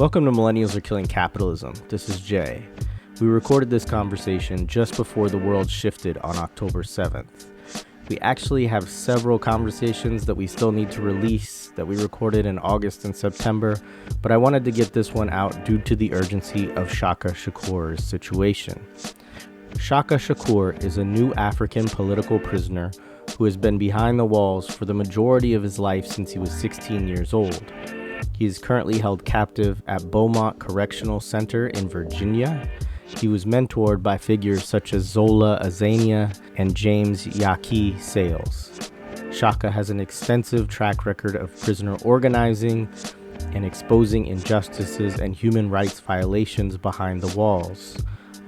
Welcome to Millennials Are Killing Capitalism. This is Jay. We recorded this conversation just before the world shifted on October 7th. We actually have several conversations that we still need to release that we recorded in August and September, but I wanted to get this one out due to the urgency of Shaka Shakur's situation. Shaka Shakur is a new Afrikan political prisoner who has been behind the walls for the majority of his life since he was 16 years old. He is currently held captive at Beaumont Correctional Center in Virginia. He was mentored by figures such as Zolo Azania and James Yaki Sayles. Shaka has an extensive track record of prisoner organizing and exposing injustices and human rights violations behind the walls.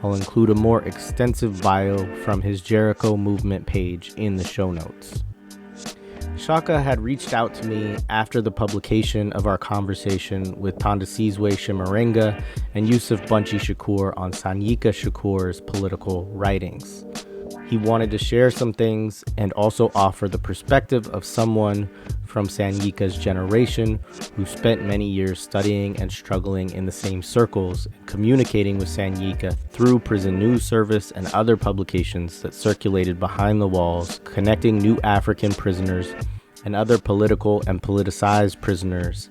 I'll include a more extensive bio from his Jericho Movement page in the show notes. Shaka had reached out to me after the publication of our conversation with Thandisizwe Chimurenga and Yusef Bunchy Shakur on Sanyika Shakur's political writings. He wanted to share some things and also offer the perspective of someone from Sanyika's generation who spent many years studying and struggling in the same circles and communicating with Sanyika through Prison News Service and other publications that circulated behind the walls, connecting new African prisoners and other political and politicized prisoners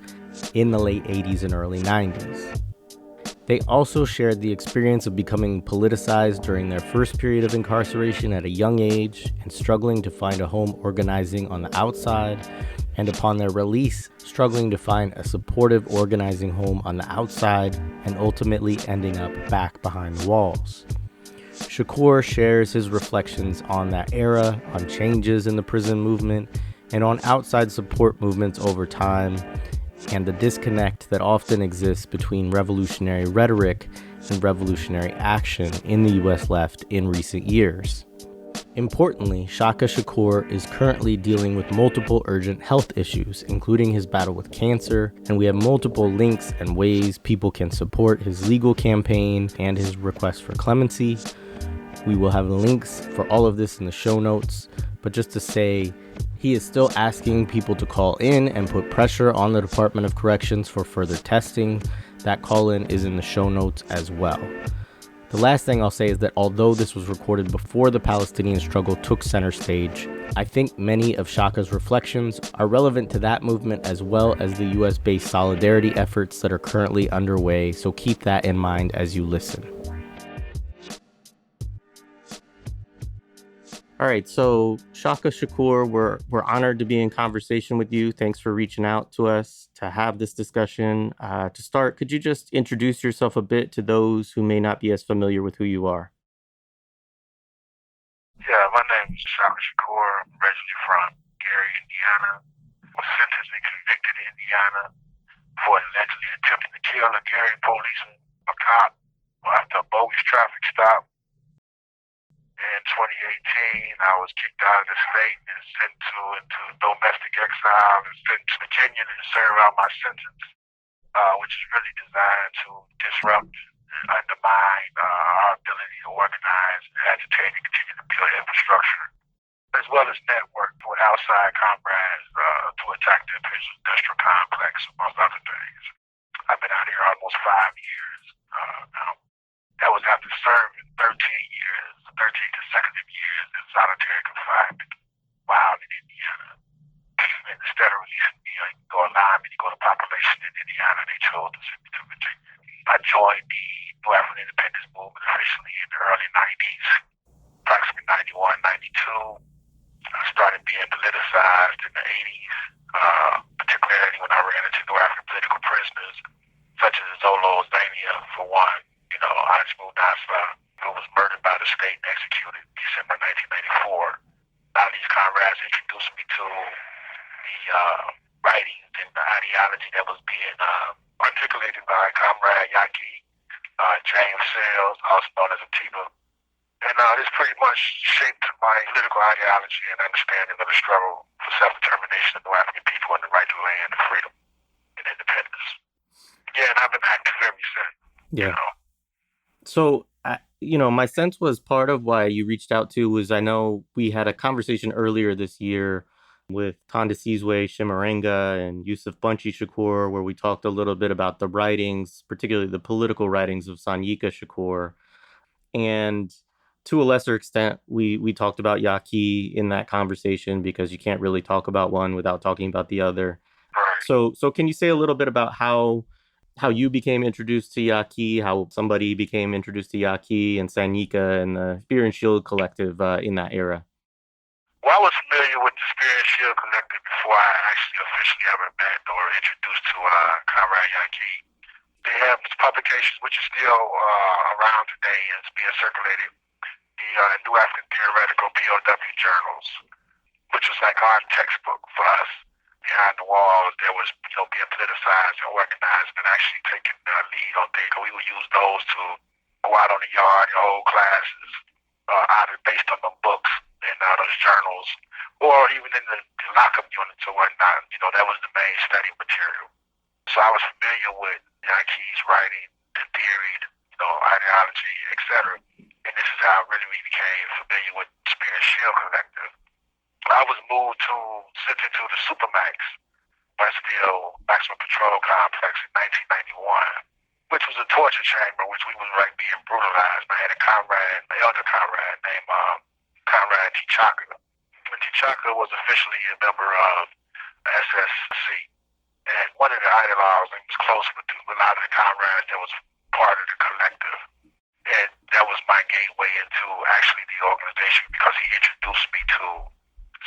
in the late 80s and early 90s. They also shared the experience of becoming politicized during their first period of incarceration at a young age and struggling to find a home organizing on the outside, and upon their release, struggling to find a supportive organizing home on the outside and ultimately ending up back behind the walls. Shakur shares his reflections on that era, on changes in the prison movement, and on outside support movements over time, and the disconnect that often exists between revolutionary rhetoric and revolutionary action in the U.S. left in recent years. Importantly, Shaka Shakur is currently dealing with multiple urgent health issues, including his battle with cancer, and we have multiple links and ways people can support his legal campaign and his request for clemency. We will have links for all of this in the show notes, but just to say, he is still asking people to call in and put pressure on the Department of Corrections for further testing. That call-in is in the show notes as well. The last thing I'll say is that although this was recorded before the Palestinian struggle took center stage, I think many of Shaka's reflections are relevant to that movement as well as the US-based solidarity efforts that are currently underway, so keep that in mind as you listen. All right, so Shaka Shakur, we're honored to be in conversation with you. Thanks for reaching out to us to have this discussion. To start, could you just introduce yourself a bit to those who may not be as familiar with who you are? Yeah, my name is Shaka Shakur. I'm originally from Gary, Indiana. I was sentenced and convicted in Indiana for allegedly attempting to kill a Gary policeman, a cop, after a bogus traffic stop. In 2018, I was kicked out of the state and sent into domestic exile and sent to Virginia to serve out my sentence, which is really designed to disrupt and undermine our ability to organize, agitate, and continue to build infrastructure, as well as network with outside comrades to attack the industrial complex, among other things. I've been out here almost 5 years now. That was after serving 13 consecutive years in solitary confinement while in Indiana. And instead of releasing me, you go alive and you go to population in Indiana, they chose to send me to Virginia. I joined the New African Independence Movement officially in the early 90s, approximately 91, 92. I started being politicized in the 80s, particularly when I ran into New African political prisoners, such as Zolo Azania, for one. Who was murdered by the state and executed in December 1994. A lot of these comrades introduced me to the writings and the ideology that was being articulated by Comrade Yaki, James, Sayles, also known as Atiba. And this pretty much shaped my political ideology and understanding of the struggle for self-determination of the African people and the right to land and freedom and independence. Yeah, and I've been active ever since. Yeah. So, my sense was part of why you reached out to was I know we had a conversation earlier this year with Thandisizwe Chimurenga and Yusef Bunchy Shakur, where we talked a little bit about the writings, particularly the political writings of Sanyika Shakur. And to a lesser extent, we talked about Yaki in that conversation because you can't really talk about one without talking about the other. Right. So can you say a little bit about how you became introduced to Yaki, how somebody became introduced to Yaki and Sanyika and the Spear and Shield Collective in that era? Well, I was familiar with the Spirit and Shield Collective before I actually officially ever met or introduced to Comrade Yaki. They have publications which are still around today and it's being circulated. The New African Theoretical POW journals, which was like our textbook for us. Behind the walls, there was being politicized and organized and actually taking the lead on things. We would use those to go out on the yard and hold classes either based on the books and those journals, or even in the lockup units or whatnot. That was the main study material. So I was familiar with Yaki's writing, the theory, ideology, etc. And this is how I really became familiar with Spirit and Shield Collective. I was moved sent into the Supermax, Westville Maximum Patrol Complex in 1991, which was a torture chamber, which we was being brutalized. I had an elder comrade named Comrade T'Chaka. T'Chaka was officially a member of the SSC. And one of the ideologues, he was close with a lot of the comrades that was part of the collective. And that was my gateway into actually the organization because he introduced me to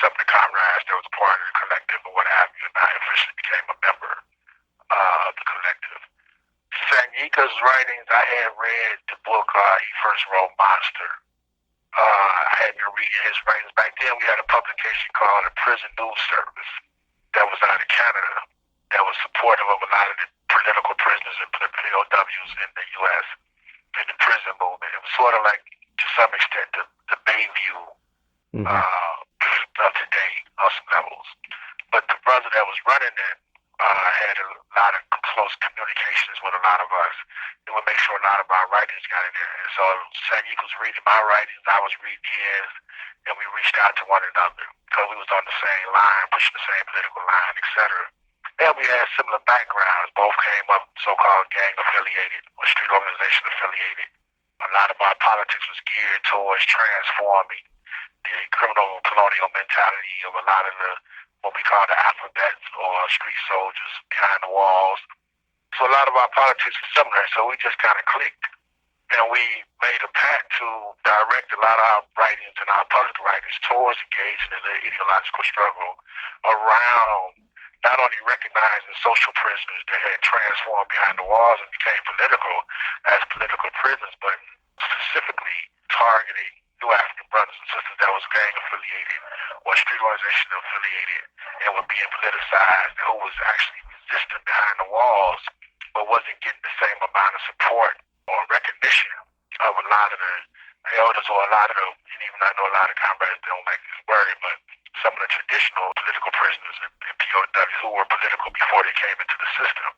some of the comrades that was part of the collective or what have you, and I officially became a member of the collective. Sanyika's writings, I had read the book he first wrote, Monster. I had been reading his writings. Back then we had a publication called the Prison News Service that was out of Canada that was supportive of a lot of the political prisoners and POWs in the U.S. in the prison movement. It was sort of like, to some extent, the Bayview of today on some levels. But the brother that was running it had a lot of close communications with a lot of us. It would make sure a lot of our writings got in there. And so Sanyika was reading my writings, I was reading his, and we reached out to one another because we was on the same line, pushing the same political line, etc. And we had similar backgrounds. Both came up so-called gang affiliated or street organization affiliated. A lot of our politics was geared towards transforming the criminal colonial mentality of a lot of what we call the alphabets or street soldiers behind the walls. So a lot of our politics was similar, so we just kind of clicked. And we made a pact to direct a lot of our writings and our public writings towards engaging in the ideological struggle around not only recognizing social prisoners that had transformed behind the walls and became political as political prisoners, but specifically targeting New African brothers and sisters that was gang affiliated or street organization affiliated and were being politicized, who was actually resistant behind the walls but wasn't getting the same amount of support or recognition of a lot of the elders or a lot of the, and even I know a lot of comrades don't like this word, but some of the traditional political prisoners and POWs who were political before they came into the system.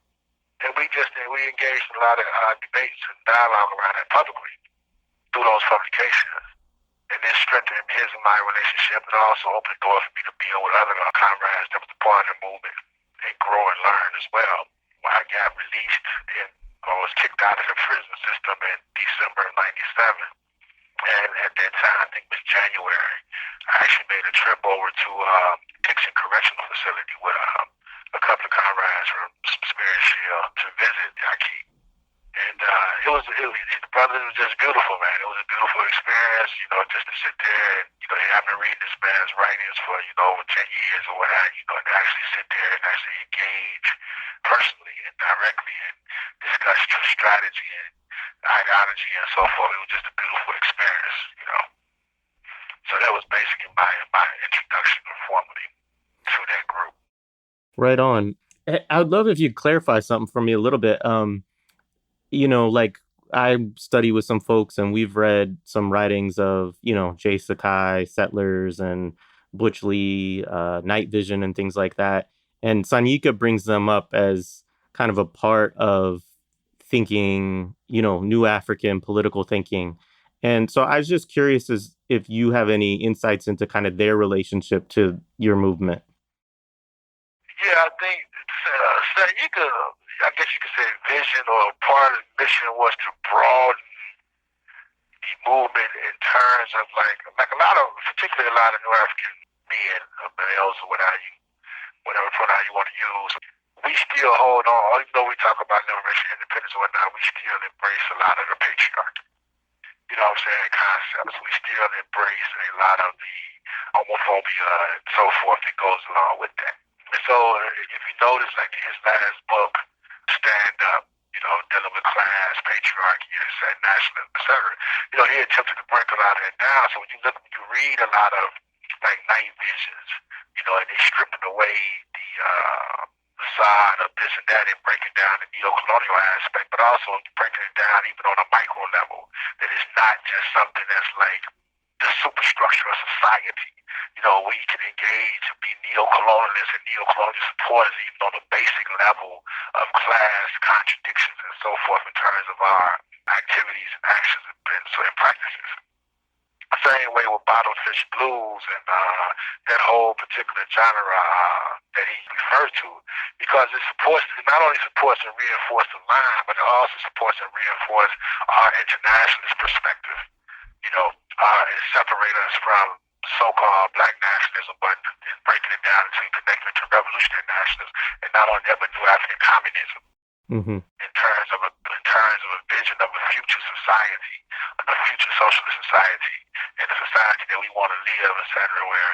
And we engaged in a lot of debates and dialogue around that publicly through those publications. And this strengthened his and my relationship, and also opened the door for me to build with other comrades that was a part of the movement and grow and learn as well. When I got released and I was kicked out of the prison system in December of '97, and at that time, I think it was January, I actually made a trip over to Dixon Correctional Facility with a couple of comrades from Spirit and Shield to visit Yaki. And the brother was just beautiful, man. It was a beautiful experience, just to sit there and, have been reading this man's writings for, over 10 years or what have you, and to actually sit there and actually engage personally and directly and discuss strategy and ideology and so forth. It was just a beautiful experience, So that was basically my introduction formally to that group. Right on. I would love if you'd clarify something for me a little bit. Like I study with some folks and we've read some writings of, Jay Sakai, Settlers and Butch Lee, Night Vision and things like that. And Sanyika brings them up as kind of a part of thinking, New African political thinking. And so I was just curious as if you have any insights into kind of their relationship to your movement. Yeah, I think Sanyika, I guess you could say vision or part of the mission was to broaden the movement in terms of like a lot of, particularly a lot of New African men, males, or whatever pronoun you want to use. We still hold on, even though we talk about liberation, independence, and whatnot, we still embrace a lot of the patriarchy. You know what I'm saying? Concepts. We still embrace a lot of the homophobia and so forth that goes along with that. And so, if you notice, like his last book, Stand Up, you know, dealing with class, patriarchy, and nationalism, etc. You know, he attempted to break a lot of it down. So when you read a lot of like night visions, you know, and they stripping away the side of this and that and breaking down the neo-colonial aspect, but also breaking it down even on a micro level, that it's not just something that's like the superstructure of society. You know, we can engage and be neo-colonialists and neo-colonial supporters even on the basic level of class contradictions and so forth in terms of our activities and actions and practices. Same way with Bottlefish Blues and that whole particular genre that he refers to, because it not only supports and reinforces the line, but it also supports and reinforces our internationalist perspective. You know, and separate us from so-called black nationalism, but breaking it down to connecting it to revolutionary nationalism, and not only that, but New African communism. Mm-hmm. In terms of a vision of a future society, a future socialist society, and a society that we want to live, etc., where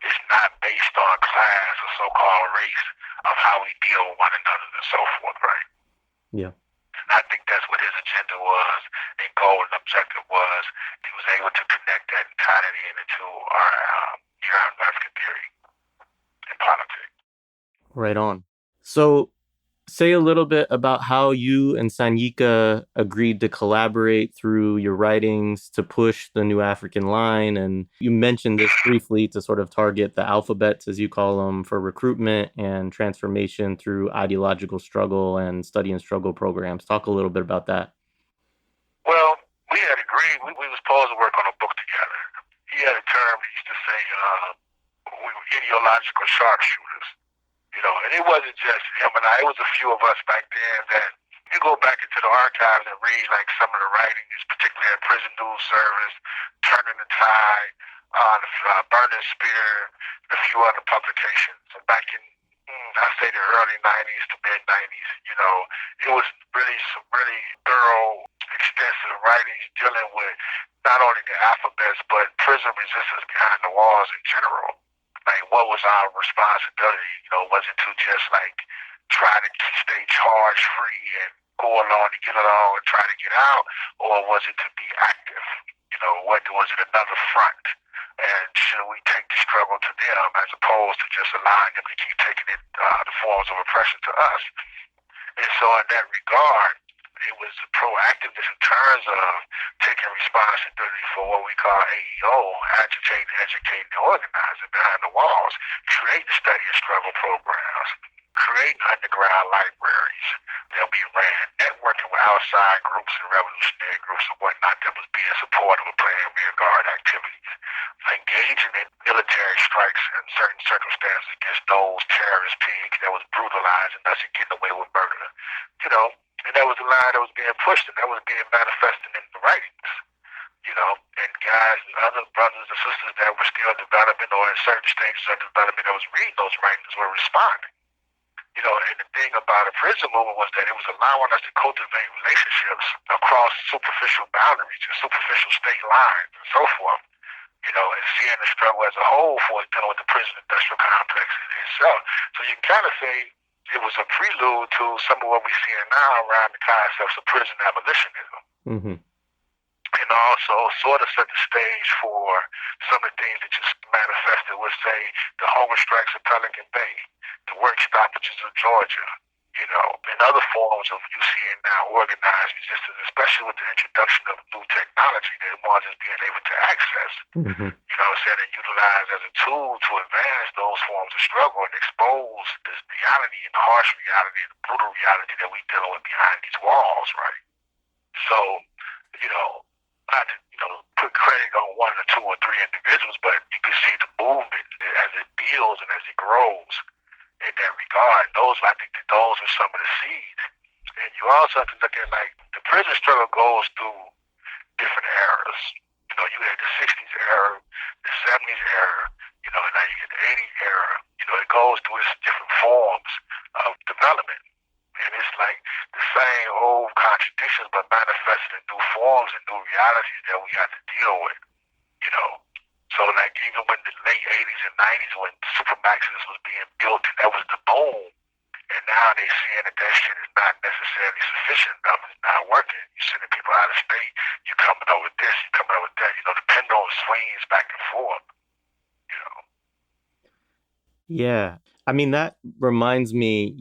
it's not based on class or so-called race of how we deal with one another and so forth, right? Yeah. And I think that's what his agenda was, and goal and objective was. He was able to connect that and tie that into our African theory and politics. Right on. So, say a little bit about how you and Sanyika agreed to collaborate through your writings to push the New African line. And you mentioned this briefly to sort of target the alphabets, as you call them, for recruitment and transformation through ideological struggle and study and struggle programs. Talk a little bit about that. Well, we had agreed. We were supposed to work on a book together. He had a term he used to say, we were ideological sharpshooters. You know, and it wasn't just him and I. It was a few of us back then that you go back into the archives and read like some of the writings, particularly at Prison News Service, Turning the Tide, the Burning Spear, a few other publications. And back in, I say the early 90s to mid 90s, you know, it was really some really thorough, extensive writings dealing with not only the alphabets, but prison resistance behind the walls in general. Like, what was our responsibility? You know, was it to just like try to stay charge free and go along to get along and try to get out, or was it to be active? You know, was it another front? And should we take the struggle to them as opposed to just allowing them to keep taking it the forms of oppression to us? And so, in that regard, it was the proactiveness in terms of taking responsibility for what we call AEO, agitating, educating, and organizing behind the walls, creating study and struggle programs, creating underground libraries that we ran, networking with outside groups and revolutionary groups and whatnot that was being supportive of playing rear guard activities, engaging in military strikes in certain circumstances against those terrorist pigs that was brutalizing us and getting away with murder. You know, and that was the line that was being pushed, and that was being manifested in the writings, you know, and guys and other brothers and sisters that were still developing or in certain stages of development that was reading those writings were responding. You know, and the thing about the prison movement was that it was allowing us to cultivate relationships across superficial boundaries and superficial state lines and so forth, you know, and seeing the struggle as a whole for dealing with the prison industrial complex itself. So you can kind of say it was a prelude to some of what we're seeing now around the concepts of prison abolitionism. Mm-hmm. And also sort of set the stage for some of the things that just manifested with, say, the hunger strikes of Pelican Bay, the work stoppages of Georgia, you know, and other forms of you seeing now organized resistance, especially with the introduction of new technology that one is being able to access. Mm-hmm. You know what I'm saying, and utilize as a tool to advance those forms of struggle and expose this reality and the harsh reality and the brutal reality that we dealing with behind these walls, right? So, you know, not to, you know, put credit on one or two or three individuals, but you can see the movement as it builds and as it grows. in that regard. I think that those are some of the seeds. And you also have to look at, like, the prison struggle goes through different eras. You had the 60s era, the 70s era, and now you get the 80s era. It goes through its different forms of development. And it's like the same old contradictions, but manifested in new forms and new realities that we have to deal with, you know. So, like, even when the late 80s and 90s, when Supermaxes was being built, and that was the boom, and now they saying that shit is not necessarily sufficient enough, it's not working. You're sending people out of state, you're coming over this, you're coming over that. The pendulum swings back and forth, you know. Yeah. I mean, that reminds me,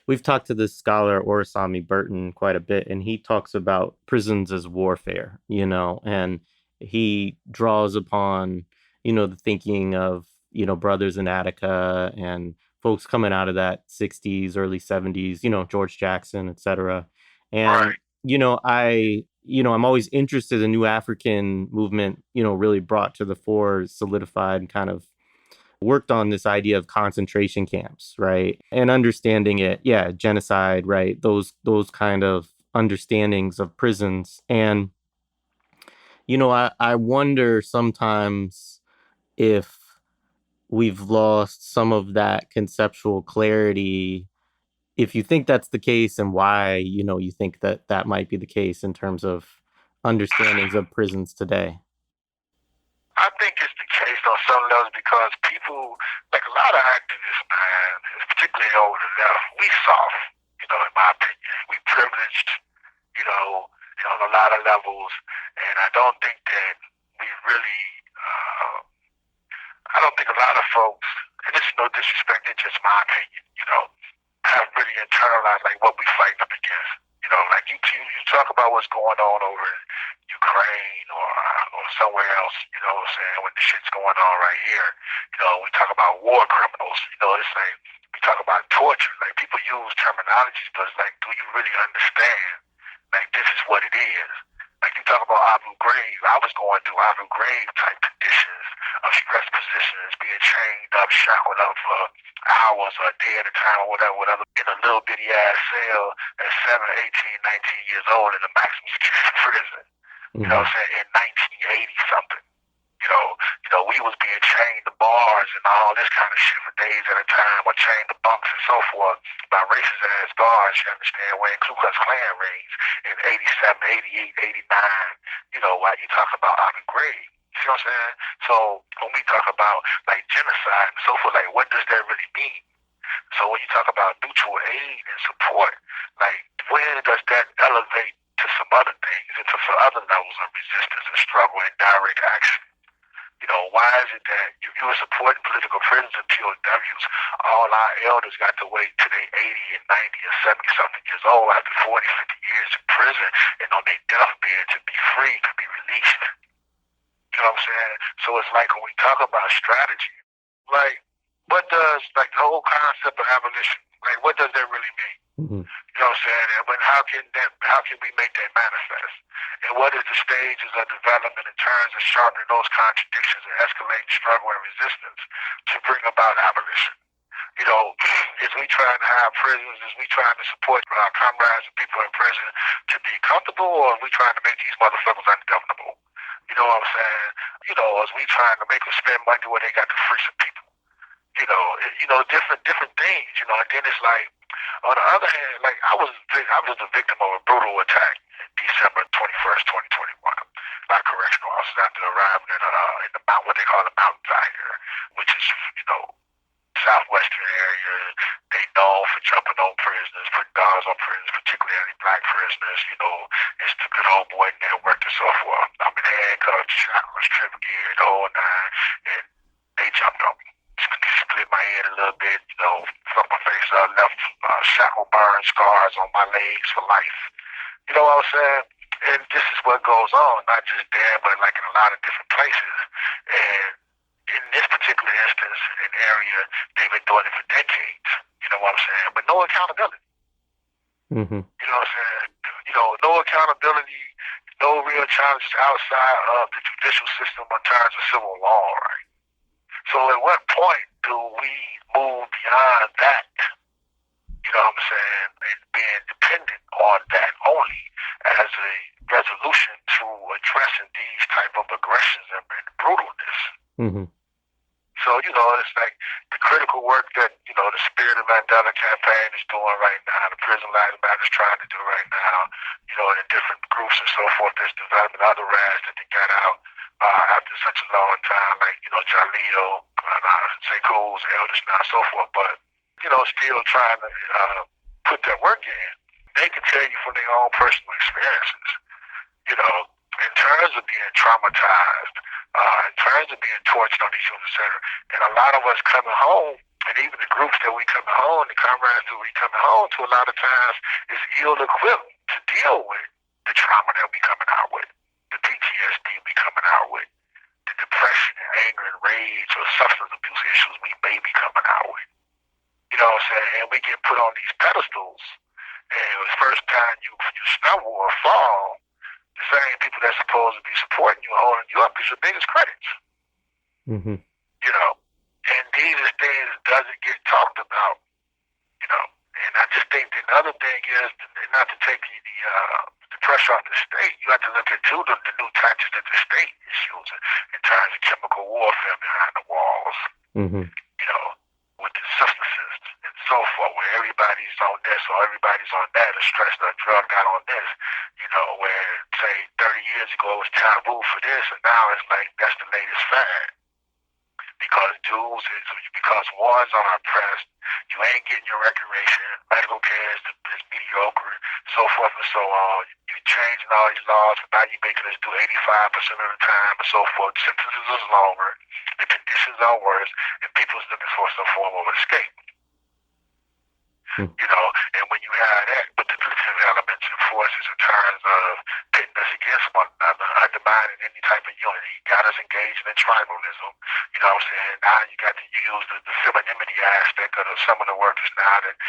we've talked to this scholar, Orasami Burton, quite a bit, and he talks about prisons as warfare, and he draws upon, the thinking of, brothers in Attica and folks coming out of that 60s, early 70s, George Jackson, etc. And, Right. I'm always interested in New African movement, really brought to the fore, solidified, and kind of worked on this idea of concentration camps, right? And understanding it, yeah, genocide, right? Those kind of understandings of prisons. And, I wonder sometimes if we've lost some of that conceptual clarity, if you think that's the case, and why, you think that that might be the case in terms of understandings of prisons today. I think it's the case on some levels because people, like a lot of activists, man, particularly over the left, we soft, in my opinion. We privileged, on a lot of levels, and I don't think that we really, I don't think a lot of folks, and this is no disrespect, it's just my opinion, have really internalized like what we fighting up against. Like you talk about what's going on over in Ukraine or somewhere else, what I'm saying, when the shit's going on right here. We talk about war criminals, it's like we talk about torture. Like, people use terminologies, but it's like, do you really understand? Like, this is what it is. Like, you talk about Abu Ghraib. I was going through Abu Ghraib type conditions of stress positions, being chained up, shackled up for hours or a day at a time or whatever, in a little bitty ass cell at 7, 18, 19 years old in a maximum security prison. You know what I'm saying? In 1980 something. We was being chained to bars and all this kind of shit for days at a time, or chained to bunks and so forth by racist ass guards, you understand, wearing Ku Klux Klan rings in 87, 88, 89, while you talk about Abu Ghraib. You see what I'm saying? So when we talk about like genocide and so forth, like, what does that really mean? So when you talk about mutual aid and support, like, when does that elevate to some other things, into some other levels of resistance and struggle and direct action? Why is it that if you were supporting political prisoners and POWs, all our elders got to wait till they 80 and 90 and 70 something years old after 40, 50 years in prison and on their deathbed to be free, to be released? You know what I'm saying? So it's like when we talk about strategy, like, what does, like, the whole concept of abolition, like, what does that really mean? You know what I'm saying? And how can we make that manifest? And what is the stages of development in terms of sharpening those contradictions and escalating struggle and resistance to bring about abolition? Is we trying to have prisons, is we trying to support our comrades and people in prison to be comfortable, or are we trying to make these motherfuckers ungovernable? You know what I'm saying? Is we trying to make them spend money where they got to free some people? Different things, and then it's like, on the other hand, like, I was the victim of a brutal attack December 21st, 2021, by correctional officers after arriving in the mount, what they call the mountains out here, which is, southwestern area. They known for jumping on prisoners, putting dogs on prisoners, particularly black prisoners. It's the good old boy network and so forth. I'm in handcuffs, shackles, trip gear, the whole nine, and they jumped on me. Split my head a little bit, fucked my face up, left shackle burn scars on my legs for life. You know what I'm saying? And this is what goes on, not just there, but like in a lot of different places. And in this particular instance, an area, they've been doing it for decades. You know what I'm saying? But no accountability. Mm-hmm. You know what I'm saying? No accountability, no real challenges outside of the judicial system in terms of civil law, right? So at what point do we move beyond that? You know what I'm saying? And being dependent on that only as a resolution to addressing these type of aggressions and brutalness. Mm-hmm. So, it's like the critical work that, the Spirit of Mandela campaign is doing right now, the Prison Lives Matter is trying to do right now, and the different groups and so forth that's developing other rads that they got out after such a long time, like, Jaleo, Seko's, Elders now, and so forth. But, still trying to put that work in. They can tell you from their own personal experiences, in terms of being traumatized, in terms of being tortured on these unit center. And a lot of us coming home, and even the groups that we coming home, the comrades that we coming home to, a lot of times is ill-equipped to deal with the trauma that we coming out with, the PTSD we coming out with, the depression and anger and rage or substance abuse issues we may be coming out with. You know what I'm saying? And we get put on these pedestals, and the first time you stumble or fall, the same people that's supposed to be supporting you and holding you up is your biggest critics. Mm-hmm. And these are things that doesn't get talked about, And I just think that another thing is, not to take the pressure off the state, you have to look at, too, the new tactics that the state is using in terms of chemical warfare behind the walls, Mm-hmm. With the substances and so forth, where everybody's on this or everybody's on that, or stressed or drugged out on this, where, say, 30 years ago it was taboo for this, and now it's like that's the latest fad. Because wars are oppressed, you ain't getting your recreation, medical care is mediocre, so forth and so on. You're changing all these laws, but now you're making us do 85% of the time and so forth. Sentences is longer, the conditions are worse, and people's looking for some form of escape. And when you have that, but the punitive elements and forces in terms of pitting us against one another, undermining any type of unity, got us engaged in tribalism. You know what I'm saying? Now you got to use the femininity aspect of some of the workers now that,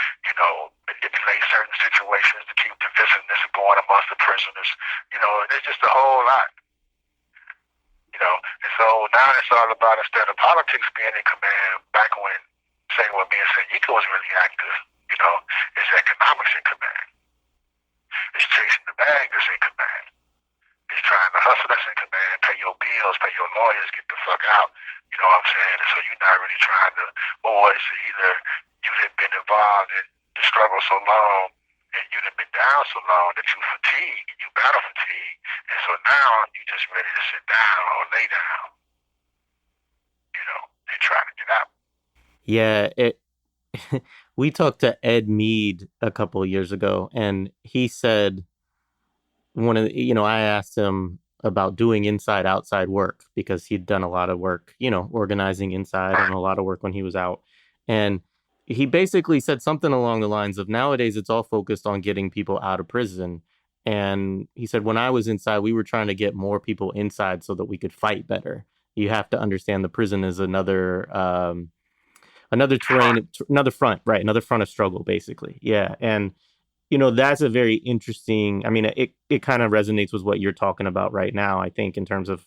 manipulate certain situations to keep divisiveness going amongst the prisoners. And it's just a whole lot. And so now it's all about, instead of politics being in command, back when, say, when me and Sanyika was really active, it's economics in command. It's chasing the bag that's in command. It's trying to hustle that's in command, pay your bills, pay your lawyers, get the fuck out. You know what I'm saying? And so you're not really trying to, or it's either you have been involved in the struggle so long and you have been down so long that you fatigue, you battle fatigue, and so now you just ready to sit down or lay down, and trying to get out. Yeah, we talked to Ed Mead a couple of years ago, and he said I asked him about doing inside-outside work because he'd done a lot of work, organizing inside and a lot of work when he was out. And he basically said something along the lines of, nowadays it's all focused on getting people out of prison. And he said, when I was inside, we were trying to get more people inside so that we could fight better. You have to understand the prison is another terrain, another front, right? Another front of struggle, basically. Yeah. And, that's a very interesting, it kind of resonates with what you're talking about right now, I think, in terms of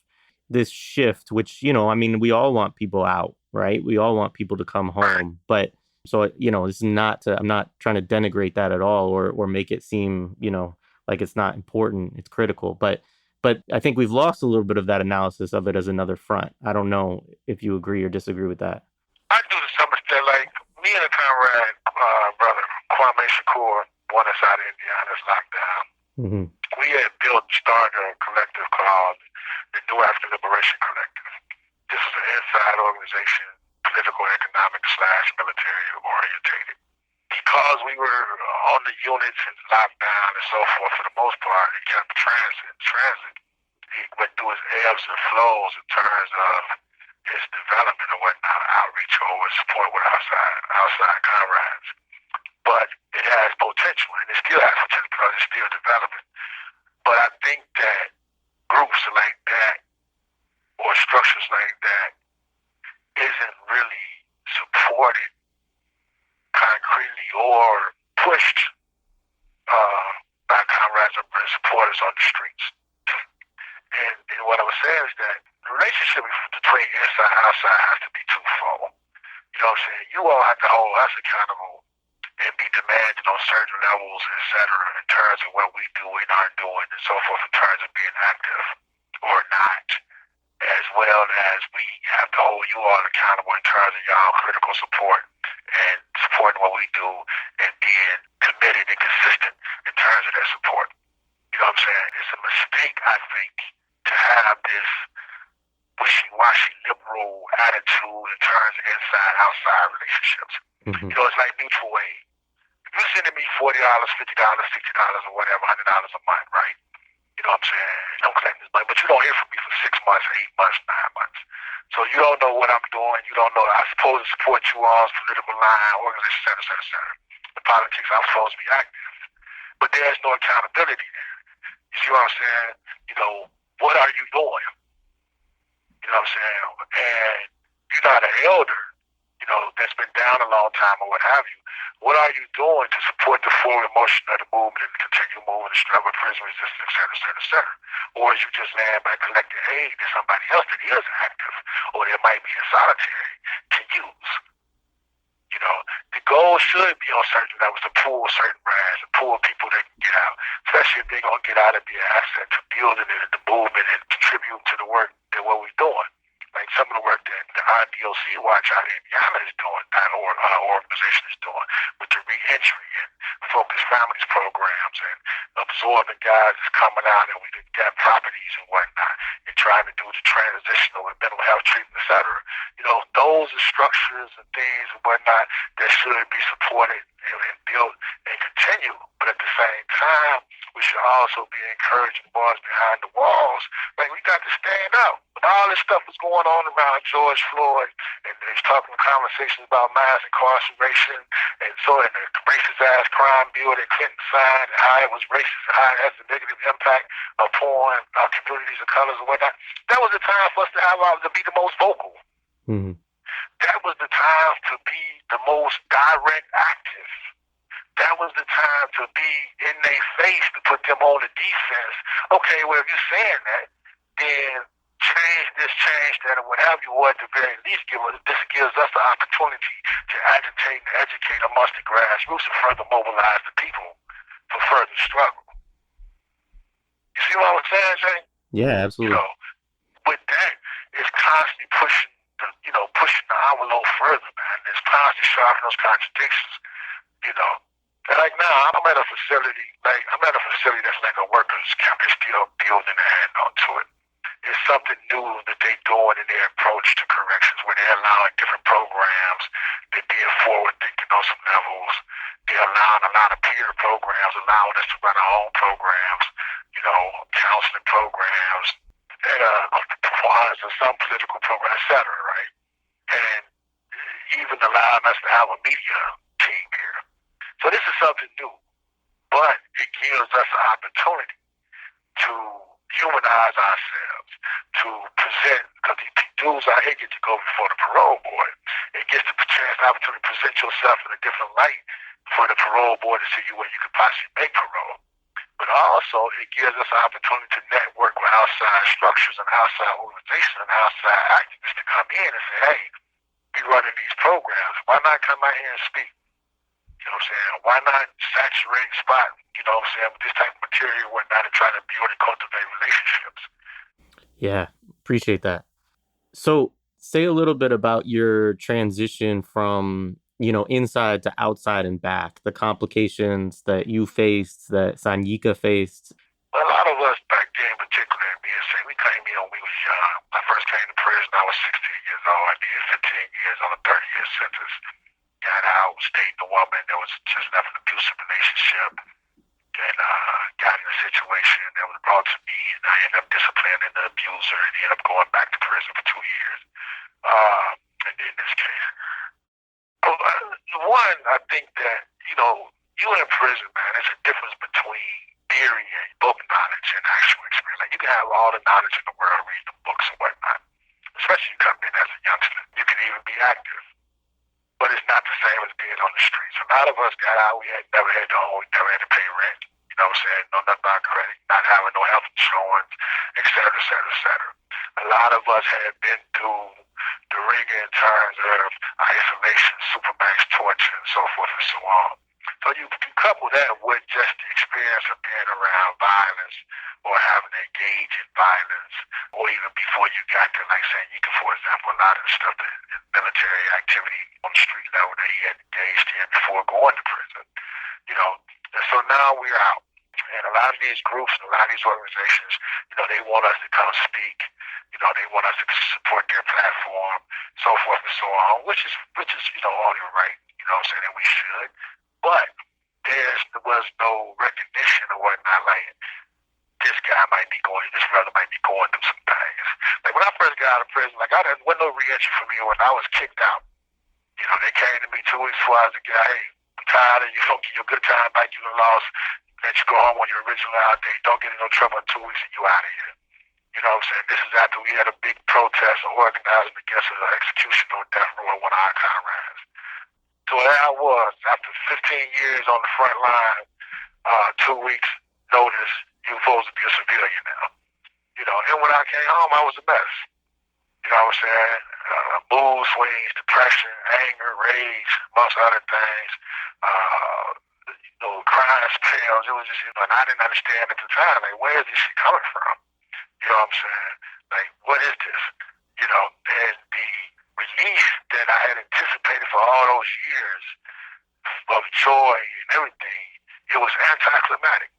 this shift, which, we all want people out, right? We all want people to come home. But so, it's not I'm not trying to denigrate that at all or make it seem, like it's not important. It's critical. But I think we've lost a little bit of that analysis of it as another front. I don't know if you agree or disagree with that. I do to some extent. Like me and a comrade, brother Kwame Shakur, one inside of Indiana, is locked down. Mm-hmm. We had started a collective called the New African Liberation Collective. This is an inside organization, political, economic / military orientated. Because we were on the units and locked down and so forth, for the most part, it kept transit. He went through his ebbs and flows in terms of his development or whatnot, outreach or support with outside comrades. But it has potential, and it still has potential because it's still developing. But I think that groups like that or structures like that isn't really supported concretely or pushed by comrades or supporters on the streets. And what I was saying is that the relationship between inside and outside has to be twofold. You know what I'm saying? You all have to hold us accountable and be demanding on certain levels, et cetera, in terms of what we do and aren't doing and so forth, in terms of being active or not, as well as we have to hold you all accountable in terms of y'all critical support and supporting what we do and being committed and consistent in terms of that support. You know what I'm saying? It's a mistake, I think, to have this wishy-washy liberal attitude in terms of inside-outside relationships. You know, it's like mutual aid. If you're sending me $40, $50, $60, or whatever, $100 a month, right? You know what I'm saying? Don't claim this money, but you don't hear from me for 6 months, 8 months, 9 months. So you don't know what I'm doing. You don't know. I'm supposed to support you all's political line, organization, et cetera, et cetera, et cetera. The politics, I'm supposed to be active. But there's no accountability there. You see what I'm saying? You know, what are you doing? You know what I'm saying? And you're not an elder, you know, that's been down a long time or what have you. What are you doing to support the forward motion of the movement and continue moving the struggle, prison resistance, et cetera, et cetera, et cetera? Or is you just laying back collecting aid to somebody else that is active, or there might be a solitary to use? You know, the goal should be on certain levels to pull certain brands, to pull people that can get out, especially if they're going to get out and be an asset to building it, the movement, and contribute to the work that what we're doing. Like some of the work that the IDOC Watch out in Indiana is doing, that organization is doing, with the re-entry and focused families programs and absorbing guys that's coming out and we got properties and whatnot and trying to do the transitional and mental health treatment, et cetera. You know, those are structures and things and whatnot that should be supported and built and continue. But at the same time, we should also be encouraging boys behind the walls. Like, we got to stand up. When all this stuff was going on around George Floyd, and they was talking conversations about mass incarceration, and so in the racist ass crime bill that Clinton signed, and how it was racist, and how it has a negative impact upon our communities of colors and whatnot, that was the time for us to be the most vocal. Mm-hmm. That was the time to be the most direct active. That was the time to be in their face, to put them on the defense. Okay, well, if you're saying that, then change this, change that, or whatever you want, at the very least, this gives us the opportunity to agitate and educate amongst the grassroots and further mobilize the people for further struggle. You see what I'm saying, Jay? Yeah, absolutely. You know, with that, it's constantly pushing the envelope further, man. It's constantly sharpening those contradictions, you know. And like now, I'm at a facility that's like a workers' camp. They're still building a hand onto it. It's something new that they're doing in their approach to corrections, where they're allowing different programs, they're being forward thinking on some levels. They're allowing a lot of peer programs, allowing us to run our own programs, you know, counseling programs, and some political programs, et cetera, right? And even allowing us to have a media team here. So this is something new, but it gives us an opportunity to humanize ourselves, to present, because these dudes out here get to go before the parole board. It gives the chance, the opportunity to present yourself in a different light for the parole board to see you where you could possibly make parole. But also, it gives us an opportunity to network with outside structures and outside organizations and outside activists to come in and say, hey, we running these programs. Why not come out here and speak? You know what I'm saying? Why not saturate spot, you know what I'm saying, with this type of material and whatnot and try to build and cultivate relationships? Yeah, appreciate that. So say a little bit about your transition from, you know, inside to outside and back, the complications that you faced, that Sanyika faced. A lot of us back then, particularly in BSA, we came in when we was young. I first came to prison, I was 16 years old. I did 15 years on a 30-year sentence. Got out, stayed the woman that was just left an abusive relationship, and got in a situation that was brought to me, and I ended up disciplining the abuser, and he ended up going back to prison for 2 years. And then this case. One, I think that, you know, you in prison, man, there's a difference between theory and book knowledge and actual experience. Like, you can have all the knowledge in the world, read the books and whatnot, especially you come in as a youngster. You can even be active. But it's not the same as being on the streets. A lot of us got out, we never had to own, we never had to pay rent. You know what I'm saying? Know nothing about credit, not having no health insurance, et cetera, et cetera, et cetera. A lot of us had been through the rigor in terms of isolation, supermax torture, and so forth and so on. So you couple that with just the experience of being around violence or having to engage in violence, or even before you got there, like Sanyika, for example, a lot of the stuff, the military activity on the street level that he had engaged in before going to prison, you know. And so now we're out. And a lot of these groups and a lot of these organizations, you know, they want us to come speak. You know, they want us to support their platform, so forth and so on, which is you know, only right, you know what I'm saying, that we should. But there was no recognition or whatnot, like, this brother might be going through some things. Like, when I first got out of prison, like, there wasn't no re-entry for me when I was kicked out. You know, they came to me 2 weeks before I was a guy, hey, I'm tired of you, don't get your good time back, you done lost, let you go home on your original out date, don't get in no trouble in 2 weeks and you out of here. You know what I'm saying? This is after we had a big protest organizing against an execution on death row of one of our comrades. So there I was, after 15 years on the front line, 2 weeks notice, you're supposed to be a civilian now. You know, and when I came home, I was a mess. You know what I'm saying? Mood swings, depression, anger, rage, amongst other things. You know, crying spells. It was just, you know, and I didn't understand at the time, like, where is this shit coming from? You know what I'm saying? Like, what is this? You know, and the relief that I had anticipated for all those years of joy and everything, it was anticlimactic.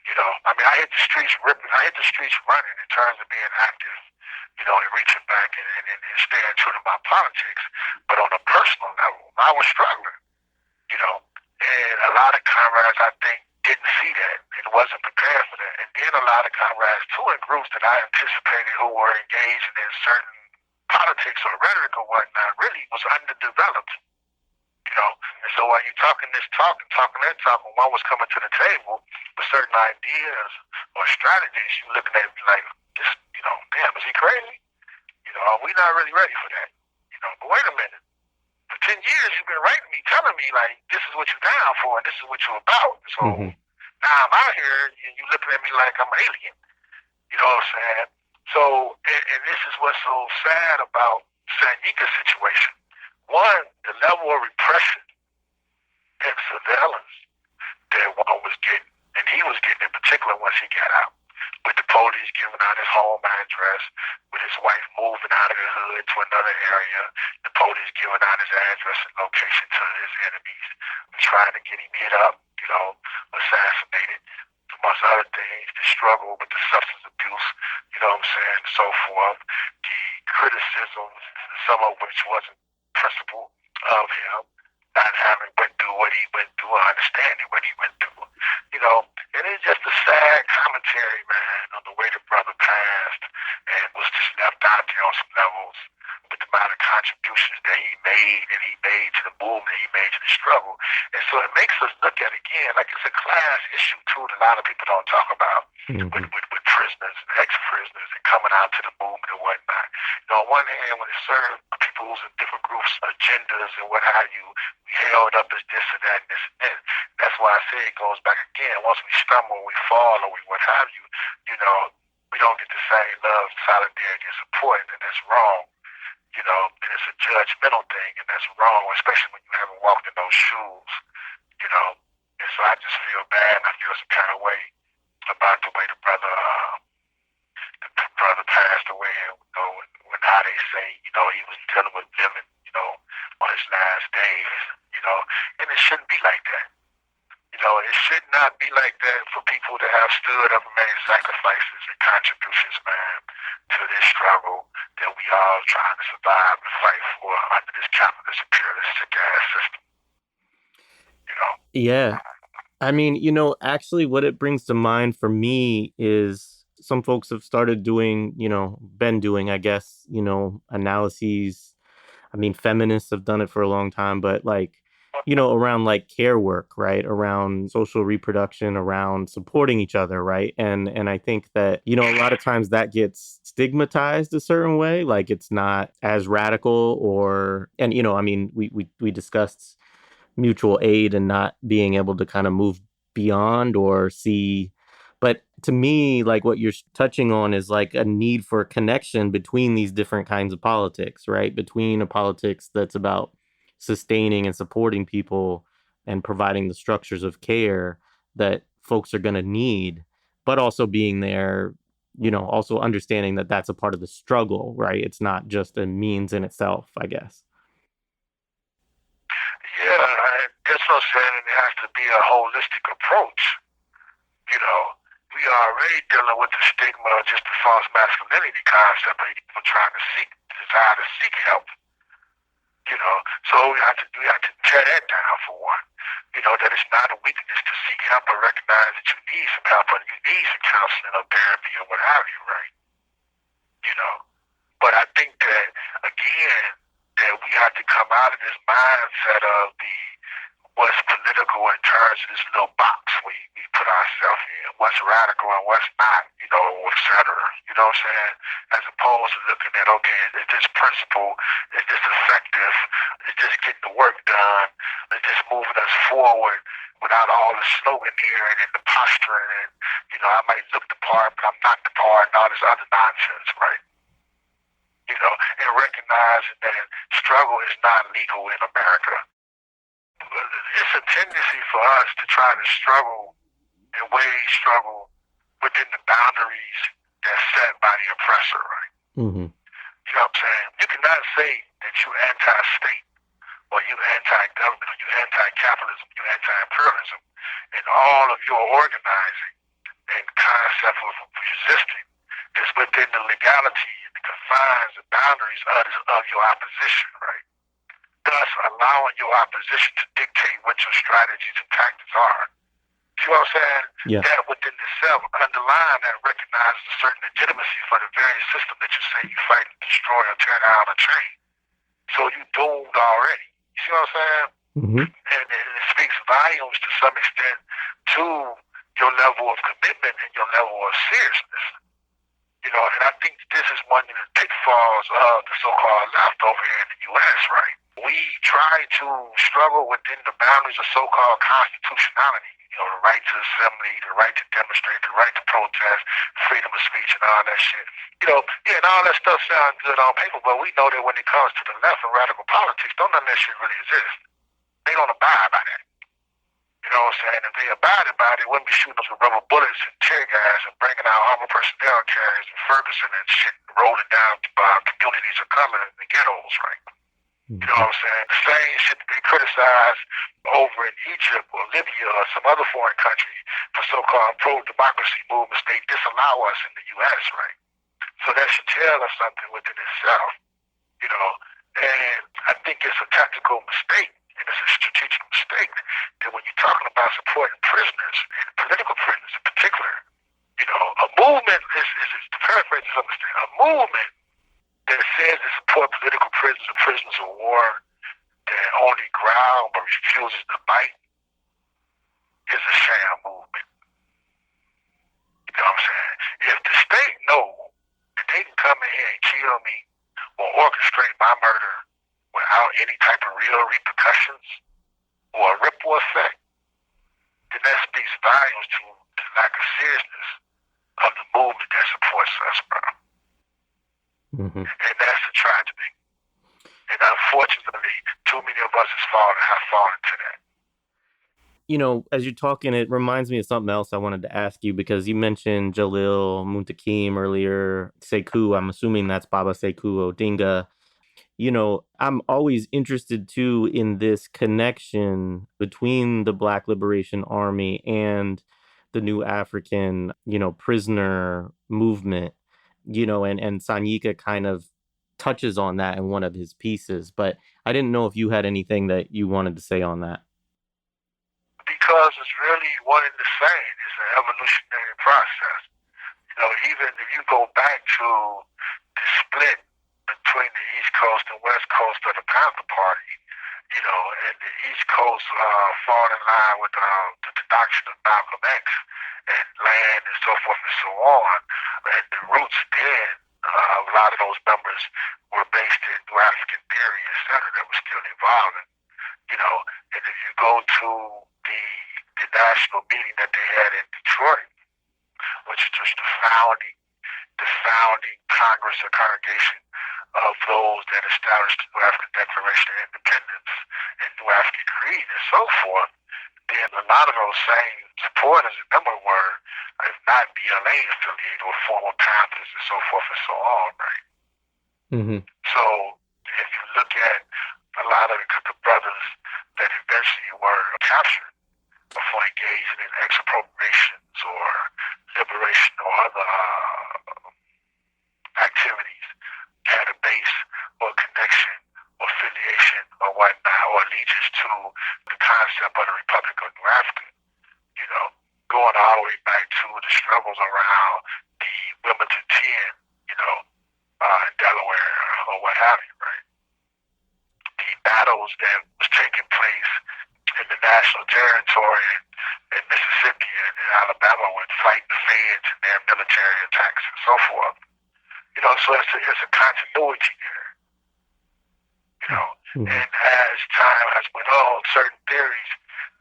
You know, I mean, I hit the streets ripping, I hit the streets running in terms of being active, you know, and reaching back and staying true to my politics. But on a personal level, I was struggling, you know, and a lot of comrades, I think, didn't see that and wasn't prepared for that. And then a lot of comrades, too, in groups that I anticipated who were engaged in certain politics or rhetoric or whatnot, really was underdeveloped. You know, and so while you're talking this talk and talking that talk, when one was coming to the table with certain ideas or strategies, you looking at me like, this, you know, damn, is he crazy? You know, we're not really ready for that. You know, but wait a minute. For 10 years, you've been writing me, telling me, like, this is what you're down for and this is what you're about. So now I'm out here and you looking at me like I'm an alien. You know what I'm saying? So, and this is what's so sad about Sanyika's situation. One, the level of repression and surveillance that one was getting, and he was getting in particular once he got out, with the police giving out his home address, with his wife moving out of the hood to another area, the police giving out his address and location to his enemies, trying to get him hit up, you know, assassinated, amongst other things, the struggle with the substance abuse, you know what I'm saying, and so forth, the criticisms, some of which wasn't principle of him, not having went through what he went through, or understanding what he went through, you know, and it's just a sad commentary, man, on the way the brother passed and was just left out there on some levels with the amount of contributions that he made to the movement, he made to the struggle. And so it makes us look at it again, like it's a class issue too that a lot of people don't talk about, with prisoners and ex-prisoners and coming out to the movement and whatnot. You know, on one hand, when it served people who's in different groups, agendas and what have you, we held up as this and that and this and that. That's why I say it goes back again. Once we stumble, we fall, or we what have you, you know, we don't get the same love, solidarity, and support, and that's wrong. You know, and it's a judgmental thing, and that's wrong, especially when you haven't walked in those shoes, you know. And so I just feel bad, and I feel some kind of way about the way the brother passed away, and, you know, when how they say, you know, he was dealing with living, you know, on his last days, you know, and it shouldn't be like that. You know, it should not be like that for people to have stood up and made sacrifices and contributions, man, to this struggle that we all trying to survive and fight for under this capitalist, imperialistic ass system. You know? Yeah. I mean, you know, actually what it brings to mind for me is some folks have started doing, you know, been doing, I guess, you know, analyses. I mean, feminists have done it for a long time, but like, you know, around like care work, right? Around social reproduction, around supporting each other, right? And I think that, you know, a lot of times that gets stigmatized a certain way, like it's not as radical and, you know, I mean, we discussed mutual aid and not being able to kind of move beyond or see, But to me, like what you're touching on is like a need for a connection between these different kinds of politics, right? Between a politics that's about sustaining and supporting people and providing the structures of care that folks are going to need, but also being there, also understanding that that's a part of the struggle, right? It's not just a means in itself, I guess. Yeah, that's what I'm saying. It has to be a holistic approach. You know, we are already dealing with the stigma of just the false masculinity concept of people trying to desire to seek help. So we have to tear that down for one. That it's not a weakness to seek help or recognize that you need some help or you need some counseling or therapy or what have you, right? But I think that again, that we have to come out of this mindset of the what's political in terms of this little box we put ourselves in, what's radical and what's not, et cetera. You know what I'm saying? As opposed to looking at, okay, is this principle, is this effective, is this getting the work done, is this moving us forward without all the sloganeering and the posturing and, I might look the part, but I'm not the part and all this other nonsense, right? And recognizing that struggle is not legal in America. It's a tendency for us to try to struggle and struggle within the boundaries that's set by the oppressor, right? Mm-hmm. You know what I'm saying? You cannot say that you anti-state or you anti-government or you anti-capitalism, you anti-imperialism, and all of your organizing and concept of resisting is within the legality and the confines and boundaries of your opposition, right? Thus allowing your opposition to dictate what your strategies and tactics are. See what I'm saying? Yeah. That within itself, underlying that recognizes a certain legitimacy for the very system that you say you fight and destroy or tear down or change. So you doomed already. You see what I'm saying? Mm-hmm. And it speaks volumes to some extent to your level of commitment and your level of seriousness. And I think this is one of the pitfalls of the so-called left over here in the U.S., right? We try to struggle within the boundaries of so-called constitutionality, the right to assembly, the right to demonstrate, the right to protest, freedom of speech and all that shit. And all that stuff sounds good on paper, but we know that when it comes to the left and radical politics, none of that shit really exist. They don't abide by that. You know what I'm saying? If they abided by it, they wouldn't be shooting us with rubber bullets and tear gas and bringing out armored personnel carriers in Ferguson and shit rolling down communities of color in the ghettos, right? Mm-hmm. You know what I'm saying? The same shit that they criticize over in Egypt or Libya or some other foreign country for so-called pro-democracy movements, they disallow us in the U.S., right? So that should tell us something within itself, And I think it's a tactical mistake. And it's a strategic mistake that when you're talking about supporting prisoners, and political prisoners in particular, a movement to paraphrase this, understand, a movement that says to support political prisoners and prisoners of war that only growl but refuses to bite is a sham movement. You know what I'm saying? If the state knows that they can come in here and kill me or orchestrate my murder without any type of real repercussions or a ripple effect, then that speaks volumes to the lack of seriousness of the movement that supports us, bro. Mm-hmm. And that's a tragedy. And unfortunately, too many of us have fallen to that. As you're talking, it reminds me of something else I wanted to ask you, because you mentioned Jalil Muntakim earlier, Sekou, I'm assuming that's Baba Sekou Odinga. I'm always interested too in this connection between the Black Liberation Army and the new African, prisoner movement, and Sanyika kind of touches on that in one of his pieces. But I didn't know if you had anything that you wanted to say on that. Because it's really one and the same. It's an evolutionary process. Even if you go back to the split between the East Coast and West Coast of the Panther Party, and the East Coast fall in line with the doctrine of Malcolm X and land and so forth and so on. And the roots then, a lot of those members were based in New African theory, et cetera, that was still evolving. And if you go to the national meeting that they had in Detroit, was a congregation of those that established the New African Declaration of Independence and New African Creed and so forth, then a lot of those same supporters and members were, if not BLA affiliated, or former Panthers and so forth and so on, right? Mm-hmm. So if you look at a lot of the brothers that eventually were captured for engaging in expropriations or liberation or other activities had a base or connection or affiliation or whatnot or allegiance to the concept of the Republic of New Africa, you know, going all the way back to the struggles around the Wilmington 10, you know, in Delaware or what have you, right? The battles that was taking place in the national territory in Mississippi and Alabama with fighting the feds and their military attacks and so forth. You know, so it's a continuity there. You know, and as time has went on, certain theories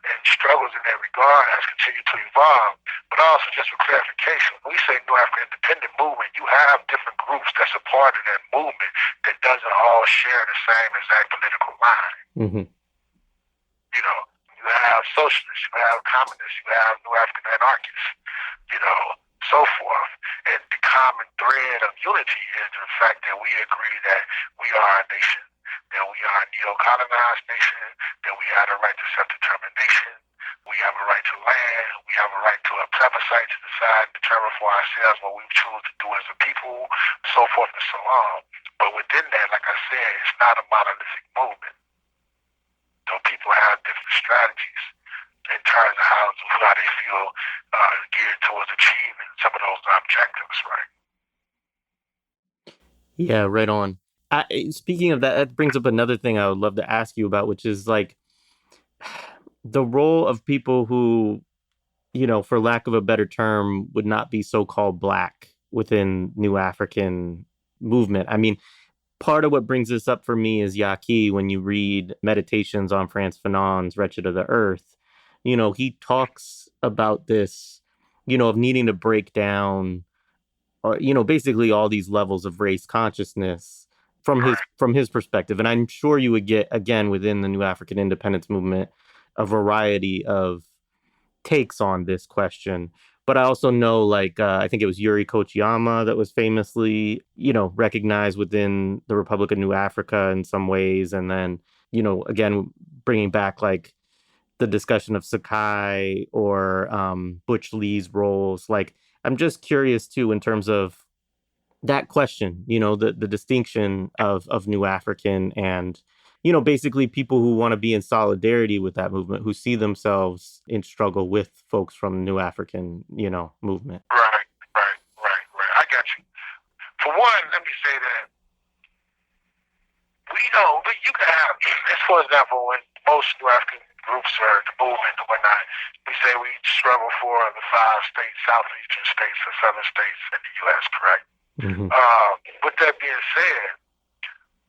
and struggles in that regard has continued to evolve. But also, just for clarification, when we say New African Independent Movement, you have different groups that's a part of that movement that doesn't all share the same exact political line. Mm-hmm. You know, you have socialists, you have communists, you have New African anarchists, you know, so forth. And the common thread of unity is the fact that we agree that we are a nation, that we are a neo-colonized nation, that we have a right to self-determination, we have a right to land, we have a right to a plebiscite to decide and determine for ourselves what we choose to do as a people, so forth and so on. But within that, like I said, it's not a monolithic movement. So people have different strategies in terms of how they feel geared towards achieving some of those objectives, right? Yeah, right on. Speaking of that, that brings up another thing I would love to ask you about, which is like the role of people who, you know, for lack of a better term, would not be so-called Black within New African movement. I mean, part of what brings this up for me is Yaki. When you read Meditations on Frantz Fanon's Wretched of the Earth, you know, he talks about this, you know, of needing to break down, or, you know, basically all these levels of race consciousness from his perspective. And I'm sure you would get, again, within the New African Independence Movement, a variety of takes on this question. But I also know, like, I think it was Yuri Kochiyama that was famously, you know, recognized within the Republic of New Africa in some ways. And then, you know, again, bringing back like the discussion of Sakai or Butch Lee's roles. Like, I'm just curious, too, in terms of that question, you know, the distinction of New African and, you know, basically people who want to be in solidarity with that movement, who see themselves in struggle with folks from the New African, you know, movement. Right. I got you. For one, let me say that we don't, but you can have, as for example, when most New African groups or the movement or whatnot, we say we struggle for the 5 states, southeastern states or southern states in the U.S., correct? Mm-hmm. With that being said,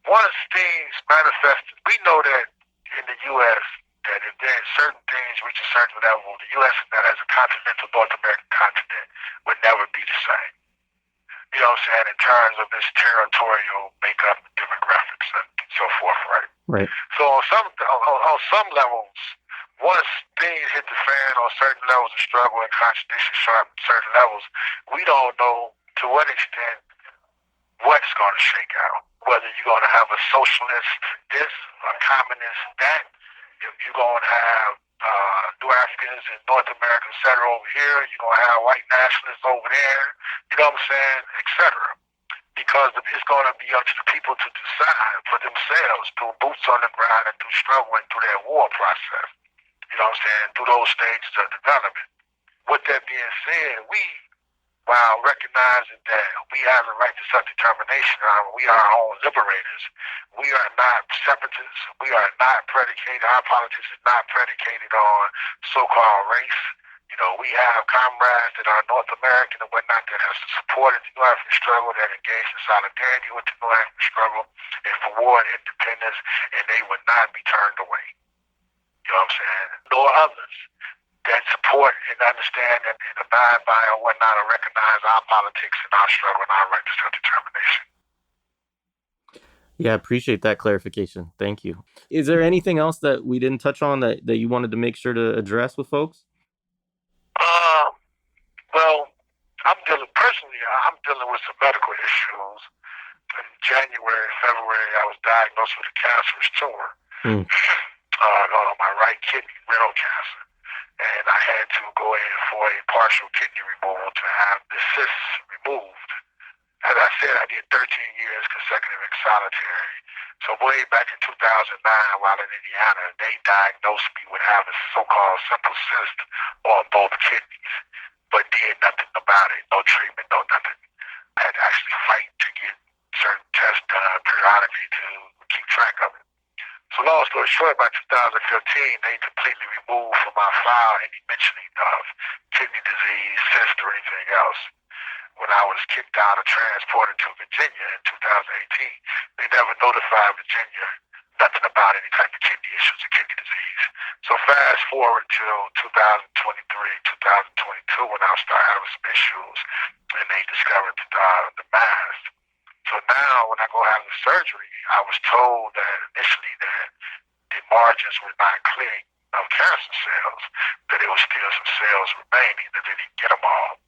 once things manifest, we know that in the U.S., that if there's certain things reach a certain level, the U.S. as a continental North American continent would never be the same. You know what I'm saying? In terms of its territorial makeup and demographics and so forth, right? Right. So on some levels, once things hit the fan on certain levels of struggle and contradiction, sharp certain levels, we don't know to what extent what's going to shake out. Whether you're going to have a socialist this, a communist that, if you're going to have New Africans in North America, et cetera, over here, you're going to have white nationalists over there, you know what I'm saying, et cetera. Because it's going to be up to the people to decide for themselves through boots on the ground and through struggle and through their war process, you know what I'm saying, through those stages of development. With that being said, we, while recognizing that we have the right to self-determination, we are our own liberators. We are not separatists. We are not predicated, our politics is not predicated on so-called race. You know, we have comrades that are North American and whatnot that have supported the New African struggle, that engaged in solidarity with the New African struggle and for war and independence, and they would not be turned away. You know what I'm saying? Nor others that support and understand and abide by or whatnot or recognize our politics and our struggle and our right to self-determination. Yeah, appreciate that clarification. Thank you. Is there anything else that we didn't touch on that you wanted to make sure to address with folks? Um, well, I'm dealing with some medical issues. In January, February, I was diagnosed with a cancerous tumor on my right kidney, renal cancer. And I had to go in for a partial kidney removal to have the cysts removed. As I said, I did 13 years consecutive in solitary. So way back in 2009, while in Indiana, they diagnosed me with having so-called simple cyst on both kidneys, but did nothing about it, no treatment, no nothing. I had to actually fight to get certain tests done periodically to keep track of it. So long story short, by 2015, they completely removed from my file any mentioning of kidney disease, cyst, or anything else. When I was kicked out or transported to Virginia in 2018, they never notified Virginia nothing about any type of kidney issues or kidney disease. So fast forward to 2023, 2022, when I started having some issues, and they discovered the mass. So now, when I go have the surgery, I was told that initially that the margins were not clear of cancer cells, that there was still some cells remaining, that they didn't get them all,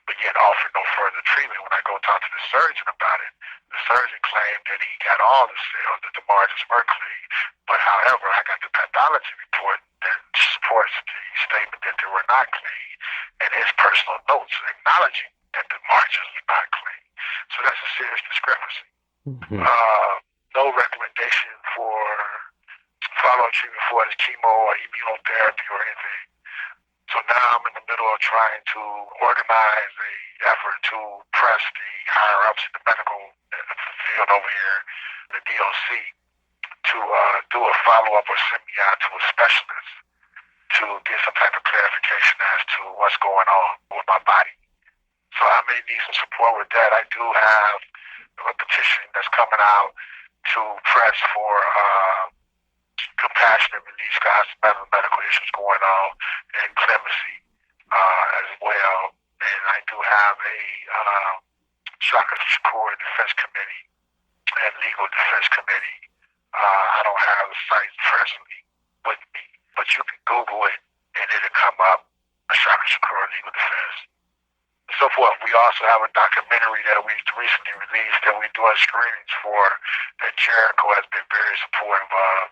but yet offered no further treatment. When I go talk to the surgeon about it, the surgeon claimed that he got all the cells, that the margins were clean. But however, I got the pathology report that supports the statement that they were not clean, and his personal notes acknowledging that the margins were not clean. So that's a serious discrepancy. No recommendation for follow-up treatment for this chemo or immunotherapy or anything. So now I'm in the middle of trying to organize a effort to press the higher-ups in the medical field over here, the DOC, to do a follow-up or send me out to a specialist to get some type of clarification as to what's going on with my body. So I may need some support with that. I do have a petition that's coming out to press for compassionate release, guys, medical issues going on, and clemency as well. And I do have a Shaka Shakur Defense Committee and Legal Defense Committee. I don't have the sites presently with me, but you can Google it and it'll come up, Shaka Shakur Legal Defense. And so forth. We also have a documentary that we recently released that we're doing screenings for that Jericho has been very supportive of.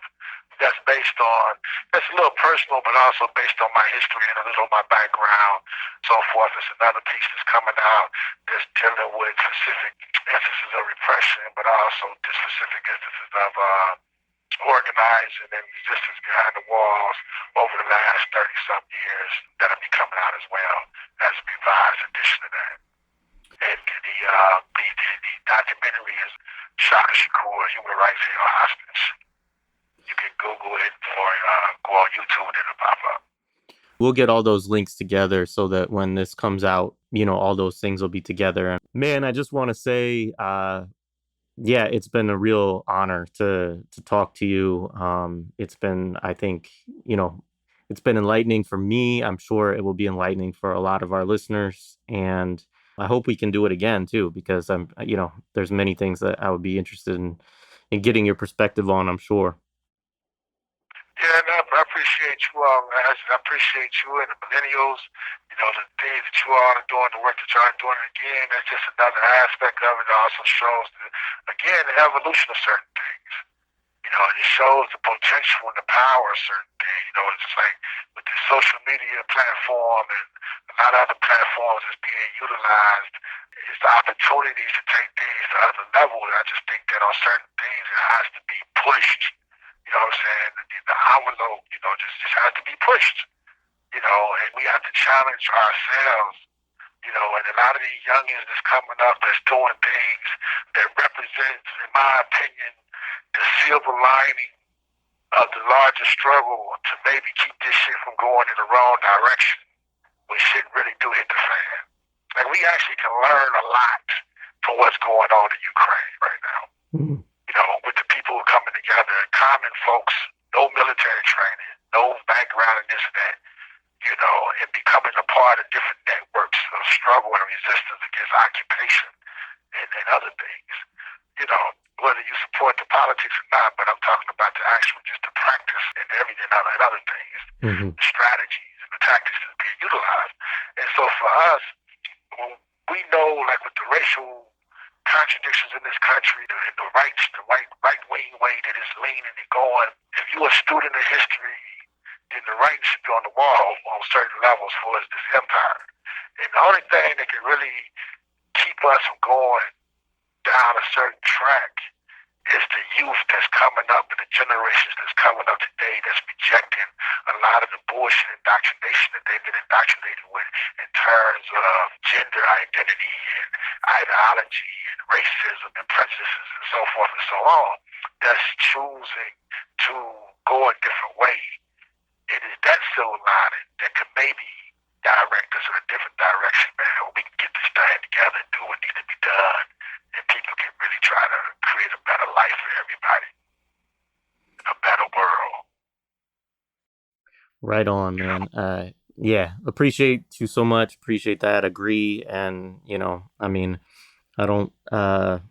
That's based on, that's a little personal, but also based on my history and a little of my background, so forth. It's another piece that's coming out that's dealing with specific instances of repression, but also the specific instances of organizing and resistance behind the walls over the last 30-some years. That'll be coming out as well as a revised edition of that. And the documentary is Shaka Shakur, Human Rights Held Hostage. You can Google it or go on YouTube and it'll pop up. We'll get all those links together so that when this comes out, all those things will be together. And man, I just want to say, yeah, it's been a real honor to talk to you. It's been, I think, it's been enlightening for me. I'm sure it will be enlightening for a lot of our listeners. And I hope we can do it again too, because there's many things that I would be interested in getting your perspective on, I'm sure. Yeah, and I appreciate you all. I appreciate you and the millennials. The things that you all are doing, the work that y'all are doing. Again, that's just another aspect of it. It also shows, the evolution of certain things. It shows the potential and the power of certain things. It's like with the social media platform and a lot of other platforms that's being utilized, it's the opportunities to take things to other levels. I just think that on certain things, it has to be pushed. You know what I'm saying? The envelope, just has to be pushed. And we have to challenge ourselves. And a lot of these youngins that's coming up that's doing things that represents, in my opinion, the silver lining of the larger struggle to maybe keep this shit from going in the wrong direction when shit really do hit the fan. And we actually can learn a lot from what's going on in Ukraine right now. Mm-hmm. With the people coming together, common folks, no military training, no background in this and that, and becoming a part of different networks of struggle and resistance against occupation and other things. whether you support the politics or not, but I'm talking about the actual, just the practice and everything and other things, the strategies and the tactics that are being utilized. And so for us, when we know, like with the racial contradictions in this country, and the right wing way that it's leaning and going, if you're a student of history, then the writing should be on the wall on certain levels for us, this empire. And the only thing that can really keep us from going down a certain track is the youth that's coming up and the generations that's coming up today that's rejecting a lot of the bullshit indoctrination that they've been indoctrinated with in terms of gender identity and ideology and racism and prejudices and so forth and so on, that's choosing to go a different way. It is that silver lining that could maybe direct us in a different direction, man, where we can get this thing together and do what needs to be done, and people can really try to create a better life for everybody, a better world. Right on, man. Yeah, appreciate you so much. Appreciate that. Agree. And, I mean, I don't, I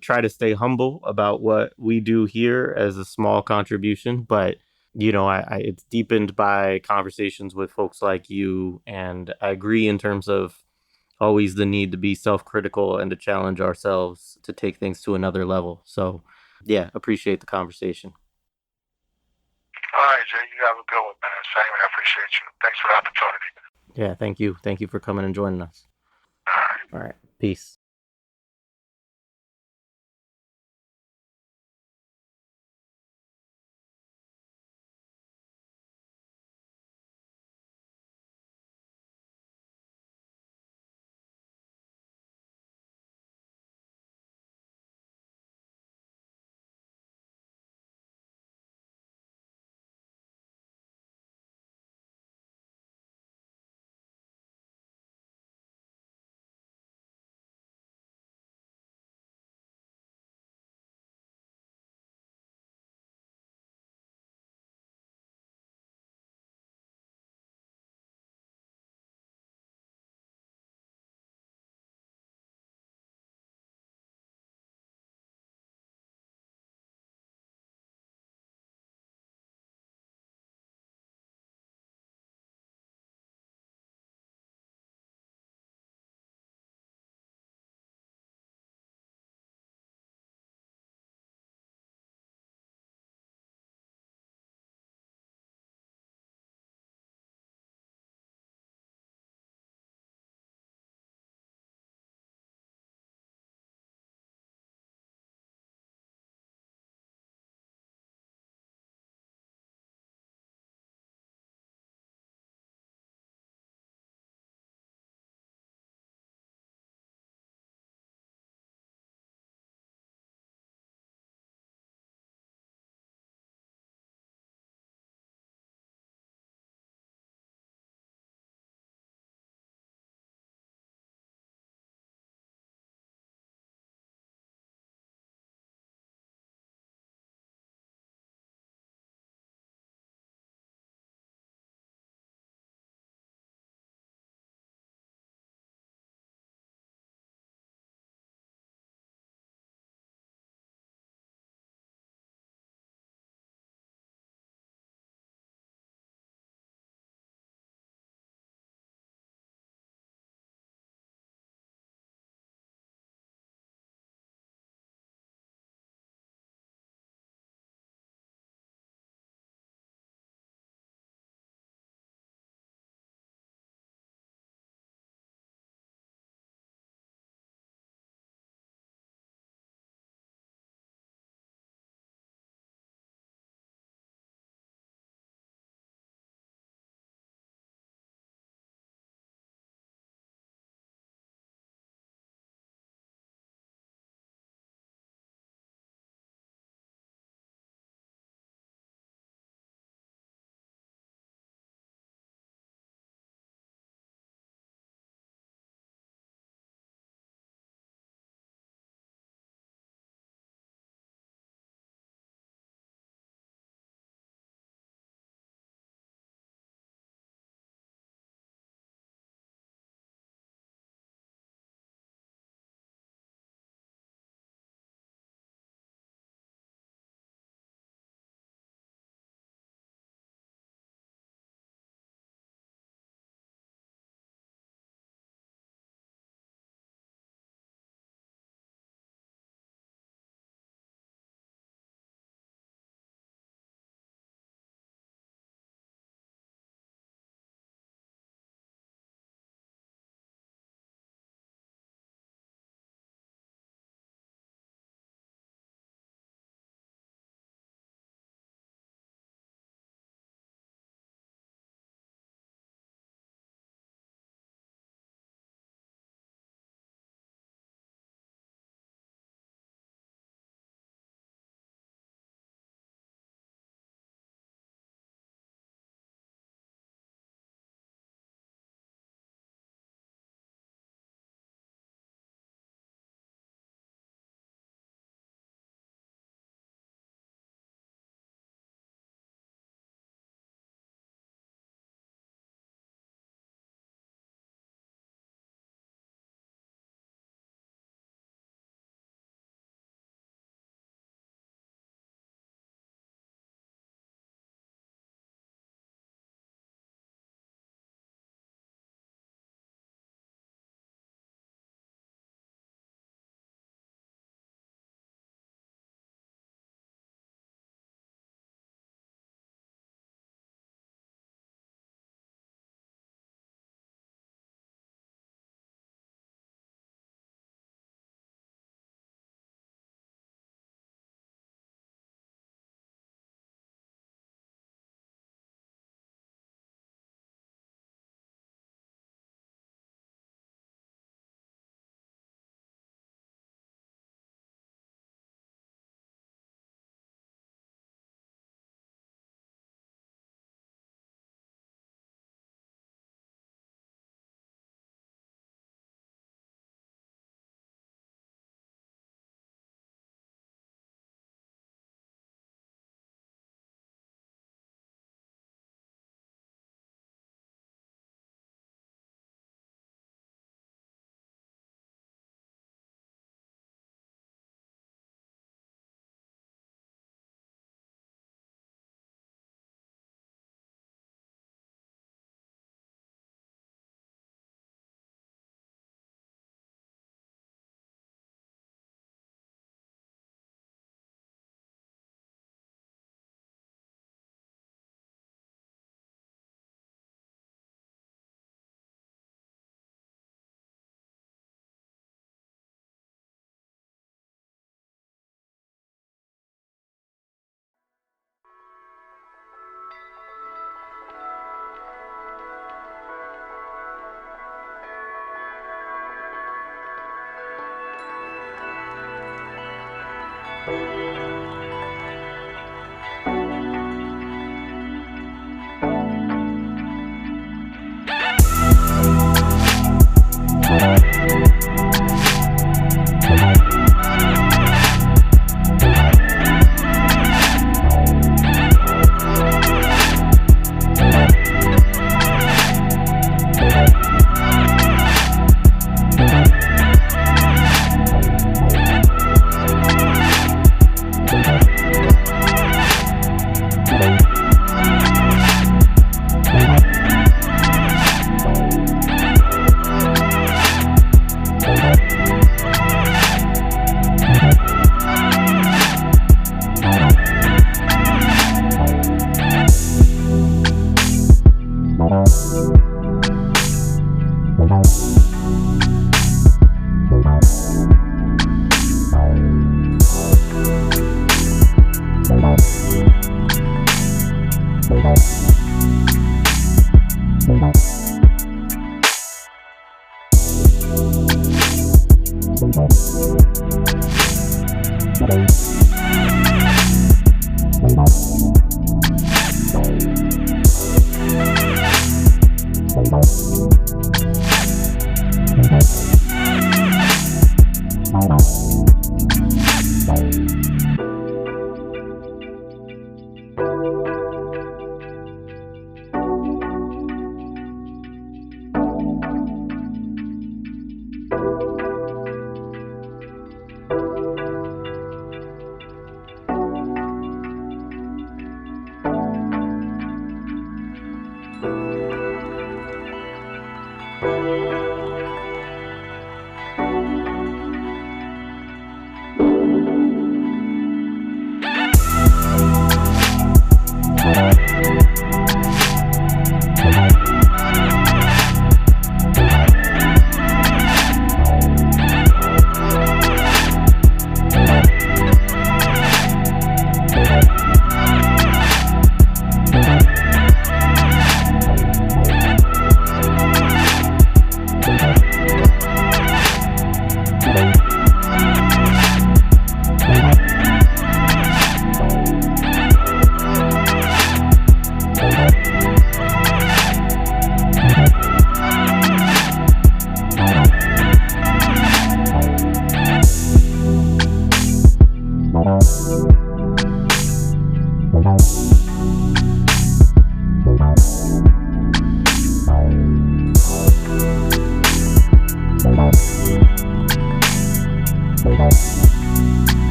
try to stay humble about what we do here as a small contribution, but it's deepened by conversations with folks like you, and I agree in terms of always the need to be self-critical and to challenge ourselves to take things to another level. So, yeah, appreciate the conversation. All right, Jay, you have a good one, man. Same, I appreciate you. Thanks for the opportunity. Yeah, thank you. Thank you for coming and joining us. All right. All right. Peace.